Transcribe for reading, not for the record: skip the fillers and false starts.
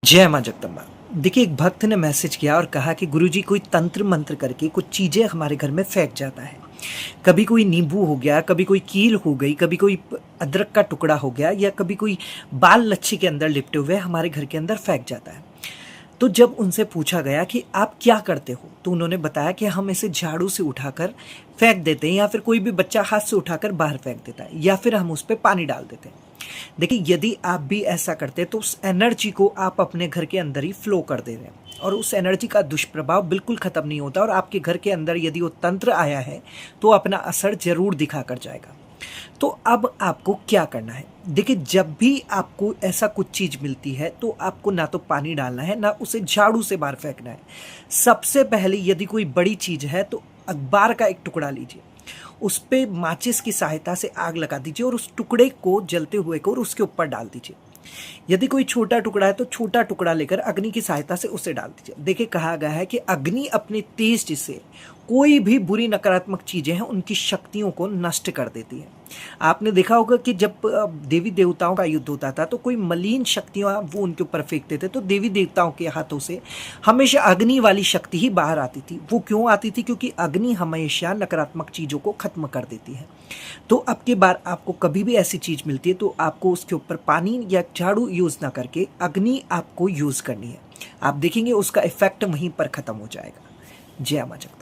जय माँ जगदम्बा। देखिए, एक भक्त ने मैसेज किया और कहा कि गुरुजी कोई तंत्र मंत्र करके कुछ चीज़ें हमारे घर में फेंक जाता है। कभी कोई नींबू हो गया, कभी कोई कील हो गई, कभी कोई अदरक का टुकड़ा हो गया या कभी कोई बाल लच्छी के अंदर लिपटे हुए हमारे घर के अंदर फेंक जाता है। तो जब उनसे पूछा गया कि आप क्या करते हो, तो उन्होंने बताया कि हम इसे झाड़ू से उठाकर फेंक देते हैं या फिर कोई भी बच्चा हाथ से उठाकर बाहर फेंक देता है या फिर हम उस पर पानी डाल देते हैं। देखिए, यदि आप भी ऐसा करते तो उस एनर्जी को आप अपने घर के अंदर ही फ्लो कर दे रहे हैं और उस एनर्जी का दुष्प्रभाव बिल्कुल खत्म नहीं होता और आपके घर के अंदर यदि वो तंत्र आया है तो अपना असर जरूर दिखा कर जाएगा। तो अब आपको क्या करना है? देखिए, जब भी आपको ऐसा कुछ चीज मिलती है तो आपको ना तो पानी डालना है ना उसे झाड़ू से बाहर फेंकना है। सबसे पहले यदि कोई बड़ी चीज है तो अखबार का एक टुकड़ा लीजिए, उस पे माचिस की सहायता से आग लगा दीजिए और उस टुकड़े को जलते हुए को और उसके ऊपर डाल दीजिए। यदि कोई छोटा टुकड़ा है तो छोटा टुकड़ा लेकर अग्नि की सहायता से उसे डाल दीजिए। देखिए, कहा गया है कि अग्नि अपने तेज से कोई भी बुरी नकारात्मक चीजें हैं उनकी शक्तियों को नष्ट कर देती है। आपने देखा होगा कि जब देवी देवताओं का युद्ध होता था तो कोई मलिन शक्तियां वो उनके ऊपर फेंकते थे तो देवी देवताओं के हाथों से हमेशा अग्नि वाली शक्ति ही बाहर आती थी। वो क्यों आती थी? क्योंकि अग्नि हमेशा नकारात्मक चीजों को खत्म कर देती है। तो अब की बार आपको कभी भी ऐसी चीज मिलती है तो आपको उसके ऊपर पानी या झाड़ू यूज ना करके अग्नि आपको यूज करनी है। आप देखेंगे उसका इफेक्ट वहीं पर खत्म हो जाएगा। जय मां जगदम्बा।